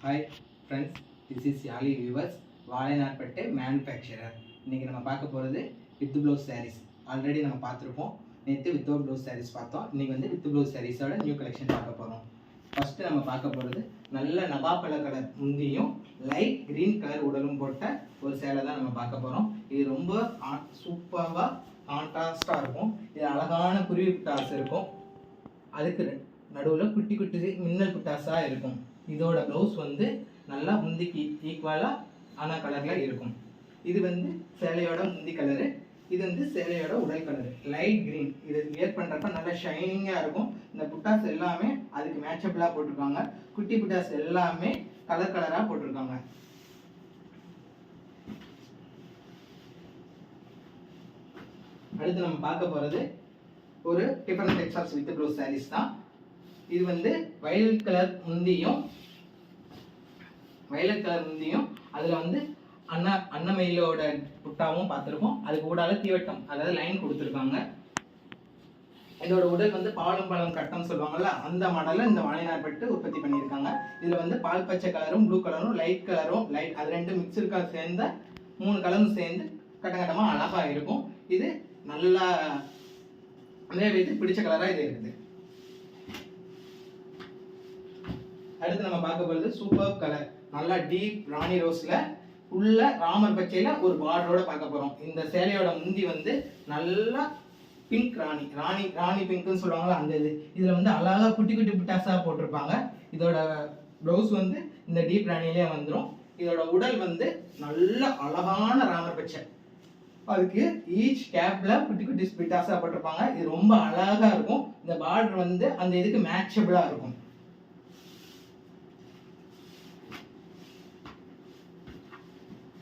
Hi friends, this is Yaali viewers, வாழைநாட்பட்டு manufacturer. இன்றைக்கி நம்ம பார்க்க போகிறது வித் ப்ளவுஸ் சாரீஸ். ஆல்ரெடி நம்ம பார்த்துருப்போம். நேற்று வித்தவுட் ப்ளவுஸ் சாரீஸ் பார்த்தோம். இன்றைக்கி வந்து வித் ப்ளவுஸ் சாரீஸோட நியூ கலெக்ஷன் பார்க்க போகிறோம். ஃபஸ்ட்டு நம்ம பார்க்க போகிறது நல்ல நவாப்பழ கலர் முந்தியும் லைட் க்ரீன் கலர் உடலும் போட்ட ஒரு சேலை தான் நம்ம பார்க்க போகிறோம். இது ரொம்ப சூப்பராக கான்ட்ராஸ்டாக இருக்கும். இது அழகான குருவி புட்டாஸ் இருக்கும். அதுக்கு நடுவில் குட்டி குட்டி மின்னல் புட்டாஸாக இருக்கும். இதோட ப்ளவுஸ் வந்து நல்லா முந்திக்கு ஈக்குவலாக ஆன கலரில் இருக்கும். இது வந்து சேலையோட முந்தி கலரு, இது வந்து சேலையோட உடல் கலரு லைட் க்ரீன். இது வியர் பண்ணுறப்ப நல்லா ஷைனிங்காக இருக்கும். இந்த புட்டாஸ் எல்லாமே அதுக்கு மேட்சபிளாக போட்டிருக்காங்க. குட்டி புட்டாஸ் எல்லாமே கலர் கலராக போட்டிருக்காங்க. அடுத்து நம்ம பார்க்க போகிறது ஒரு different types of with blouse saris தான். இது வந்து வயலட் கலர் முந்தியும் அதில் வந்து அன்னமயிலோட புட்டாவும் பார்த்துருக்கோம். அதுக்கு கூடால தீவட்டம், அதாவது லைன் கொடுத்துருக்காங்க. இதோட உடல் வந்து பாலும் பழம் கட்டம் சொல்லுவாங்கல்ல, அந்த மாடலில் இந்த வாழைநாட்பட்டு உற்பத்தி பண்ணியிருக்காங்க. இதில் வந்து பால் பச்சை கலரும் ப்ளூ கலரும் லைட் அது ரெண்டு மிக்சருக்காக சேர்ந்த 3 கலரும் சேர்ந்து கட்டமாக அழகாக இருக்கும். இது நல்லா இது பிடிச்ச கலராக இது இருக்குது. அடுத்து நம்ம பார்க்க போகிறது சூப்பர் கலர், நல்லா டீப் ராணி ரோஸ்ல உள்ள ராமர் பச்சையில ஒரு பார்டரோட பார்க்க போறோம். இந்த சேலையோட முந்தி வந்து நல்லா பிங்க் ராணி பிங்க்னு சொல்லுவாங்களா, அந்த இதுல வந்து அழகா குட்டி குட்டி புட்டாஸா போட்டிருப்பாங்க. இதோட ப்ளவுஸ் வந்து இந்த டீப் ராணிலே வந்துடும். இதோட உடல் வந்து நல்ல அழகான ராமர் பச்சை, அதுக்கு ஈச் கேப்ல குட்டி குட்டி புட்டாஸா போட்டிருப்பாங்க. இது ரொம்ப அழகா இருக்கும். இந்த பார்டர் வந்து அந்த இதுக்கு மேட்சபிளா இருக்கும்.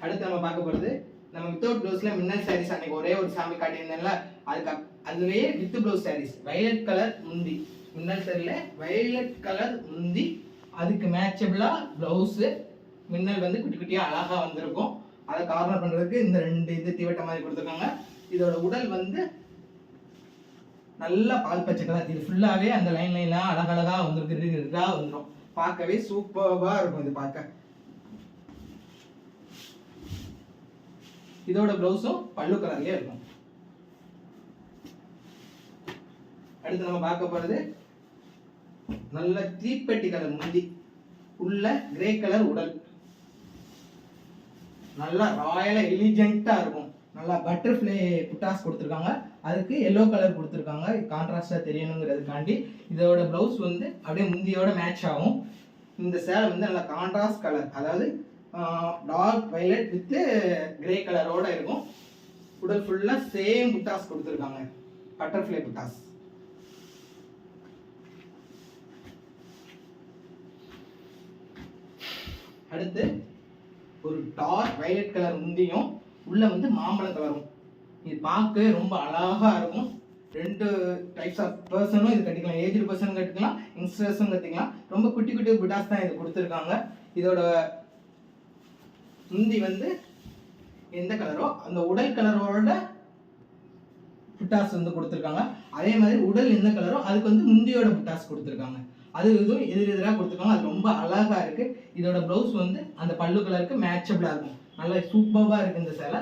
அடுத்து நம்ம பார்க்க போகிறது நம்ம வித்தவுட் ப்ளவுஸ்ல மின்னல் சாரீஸ் அன்னைக்கு ஒரே ஒரு சாமி காட்டியிருந்தேன்ல, அதுலயே with blouse saris violet colour முந்தி, மின்னல் சாரியில வயலட் கலர் முந்தி, அதுக்கு மேட்சபிளா ப்ளவுஸ் மின்னல் வந்து குட்டி குட்டியா அழகா வந்திருக்கும். அதை கார்னர் பண்றதுக்கு இந்த 2 தீவட்ட மாதிரி கொடுத்துருக்காங்க. இதோட உடல் வந்து நல்ல பால் பச்சை கலர். இது ஃபுல்லாவே அந்த லைன்லாம் அழகழகா வந்துடும். பார்க்கவே சூப்பர்வா இருக்கும். இது பார்க்க இதோட ப்ளவுஸும் பல்லு கலர்லயே இருக்கும். அடுத்து நம்ம பார்க்க போறது நல்ல தீப்பெட்டி கலர் முந்தி, உள்ள கிரே கலர் உடல், நல்லா ராயலா எலிஜென்ட்டா இருக்கும். நல்லா பட்டர்ஃப்ளை புட்டாஸ் கொடுத்துருக்காங்க. அதுக்கு எல்லோ கலர் கொடுத்துருக்காங்க, கான்ட்ராஸ்டா தெரியணுங்கிறதுக்காண்டி. இதோட ப்ளவுஸ் வந்து அப்படியே முந்தியோட மேட்ச் ஆகும். இந்த சேலை வந்து நல்லா கான்ட்ராஸ்ட் கலர், அதாவது டார்க் வயலட் வித் கிரே கலரோட இருக்கும். உடல் ஃபுல்லா சேம் புட்டாஸ் கொடுத்துருக்காங்க, பட்டர்ஃப்ளை புட்டாஸ். அடுத்து ஒரு டார்க் வயலட் கலர் முந்தியும் உள்ள வந்து மாம்பழம் கலரும். இது பார்க்க ரொம்ப அழகா இருக்கும். 2 டைப்ஸ் ஆஃப் பர்சனும் இது கட்டிக்கலாம். ஏஜ்டு பர்சனும் கட்டிக்கலாம், யங்ஸ்டர்ஸும் கட்டிக்கலாம். ரொம்ப குட்டி குட்டி புட்டாஸ் தான் இது கொடுத்துருக்காங்க. இதோட முந்தி வந்து எந்த கலரோ அந்த உடல் கலரோட புட்டாஸ் வந்து கொடுத்துருக்காங்க. அதே மாதிரி உடல் எந்த கலரோ அதுக்கு வந்து முந்தியோட புட்டாஸ் கொடுத்துருக்காங்க. அது இதுவும் எதிராக கொடுத்துருக்காங்க. அது ரொம்ப அழகா இருக்கு. இதோட ப்ளவுஸ் வந்து அந்த பல்லு கலருக்கு மேட்சபிளா இருக்கும். நல்லா சூப்பர்வா இருக்கு இந்த சேலை.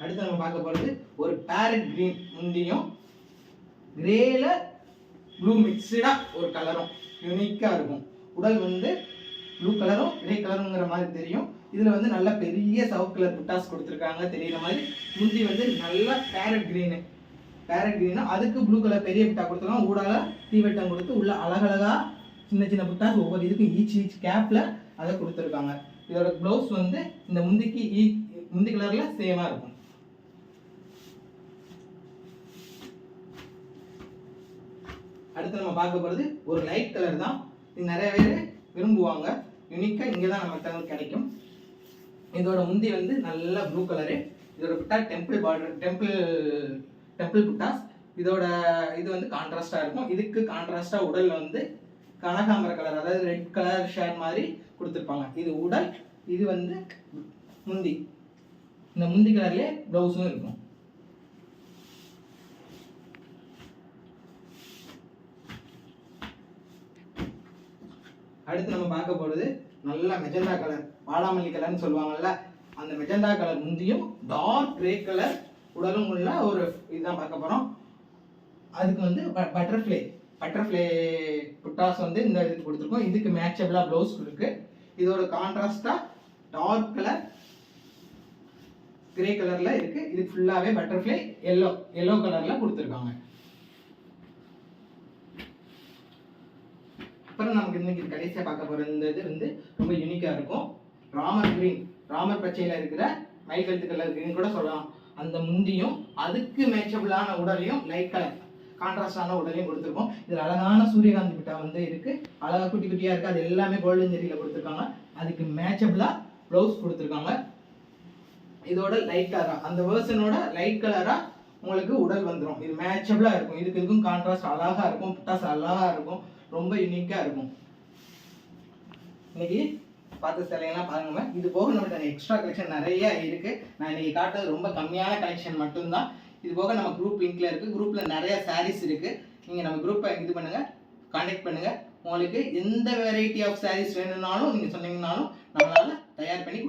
அடுத்து நம்ம பார்க்க போறது ஒரு பேரட் கிரீன் முந்தியும் கிரேல ப்ளூ மிக்ஸ்டா ஒரு கலரும் யூனிக்கா இருக்கும். உடல் வந்து ப்ளூ கலரும் கிரே கலருங்கிற மாதிரி தெரியும். இதுல வந்து நல்ல பெரிய சவுக் கலர் புட்டாஸ் கொடுத்துருக்காங்க தெரியுற மாதிரி. முந்தி வந்து நல்ல பேரட் கிரீன் அதுக்கு ப்ளூ கலர் பெரிய புட்டா கொடுத்துருக்காங்க. ஊடால தீவட்டம் கொடுத்து உள்ள அழகழகா சின்ன சின்ன புட்டாஸ் ஒவ்வொரு இதுக்கும் ஈச் கேப்ல அதை கொடுத்துருக்காங்க. இதோட ப்ளவுஸ் வந்து இந்த முந்தி கலர்ல சேமா இருக்கும். அடுத்து நம்ம பார்க்க போகிறது ஒரு லைட் கலர் தான். இது நிறைய பேர் விரும்புவாங்க. யூனிக்காக இங்கே தான் நமக்கு கிடைக்கும். இதோட முந்தி வந்து நல்ல ப்ளூ கலரு. இதோட புட்டா டெம்பிள் பார்டர், டெம்பிள் புட்டாஸ். இதோட இது வந்து கான்ட்ராஸ்டாக இருக்கும். இதுக்கு கான்ட்ராஸ்டாக உடலில் வந்து கனகாம்பர கலர், அதாவது ரெட் கலர் ஷேட் மாதிரி கொடுத்துருப்பாங்க. இது உடல், இது வந்து முந்தி. இந்த முந்தி கலர்லேயே ப்ளவுஸும் இருக்கும். அடுத்து நம்ம பார்க்க போகிறது நல்ல மெஜந்தா கலர், வாடாமல்லி கலர்னு சொல்லுவாங்கல்ல, அந்த மெஜந்தா கலர் முந்தியும் டார்க் கிரே கலர் உடலும் உள்ள ஒரு இதுதான் பார்க்க போகிறோம். அதுக்கு வந்து பட்டர்ஃப்ளை புட்டாஸ் வந்து இந்த இதுக்கு கொடுத்துருக்கோம். இதுக்கு மேட்சபிளாக ப்ளவுஸ் இருக்கு. இதோட கான்ட்ராஸ்டாக டார்க் கலர் கிரே கலர்ல இருக்கு. இது ஃபுல்லாவே பட்டர்ஃப்ளை எல்லோ கலர்ல கொடுத்துருக்காங்க. அப்புறம் நமக்கு இன்னைக்கு கடைசியா பார்க்க போற இந்த இது வந்து ரொம்ப யூனிக்கா இருக்கும். ராமர் பச்சையில இருக்கிற மயில் கழுத்து கலர் கிரீன் கூட சொல்லலாம். அந்த முந்தியும் அதுக்கு மேட்சபிளான உடலையும் லைட் கலர் கான்ட்ராஸ்டான உடலையும் கொடுத்துருக்கோம். இதுல அழகான சூரியகாந்தி பிட்டா வந்து இருக்கு, அழகா குட்டி குட்டியா இருக்கு. அது எல்லாமே கோல்டன் ஜெரியில கொடுத்துருக்காங்க. அதுக்கு மேட்சபிளா ப்ளவுஸ் கொடுத்துருக்காங்க. இதோட லைட் கலரா அந்த வேர்ஷனோட லைட் கலரா உங்களுக்கு உடல் வந்துடும். இது மேட்சபிளா இருக்கும். இதுக்கும் கான்ட்ராஸ்ட் அழகா இருக்கும், புட்டாஸ் அழகா இருக்கும், ரொம்ப யூனிக்கா இருக்கும். இன்னைக்கு பார்த்த சேலையெல்லாம் பாருங்க. இது போக நம்மகிட்ட எக்ஸ்ட்ரா கலெக்ஷன் நிறைய இருக்கு. நான் இன்னைக்கு காட்டுறது ரொம்ப கம்மியான கலெக்ஷன் மட்டும்தான். இது போக நம்ம குரூப் லிங்க்ல இருக்கு. குரூப்ல நிறைய சாரீஸ் இருக்கு. நீங்க நம்ம குரூப்பை இது பண்ணுங்க, கான்டாக்ட் பண்ணுங்க. உங்களுக்கு எந்த வெரைட்டி ஆஃப் சாரீஸ் வேணும்னாலும் நீங்க சொன்னீங்கன்னாலும் நம்மளால தயார் பண்ணி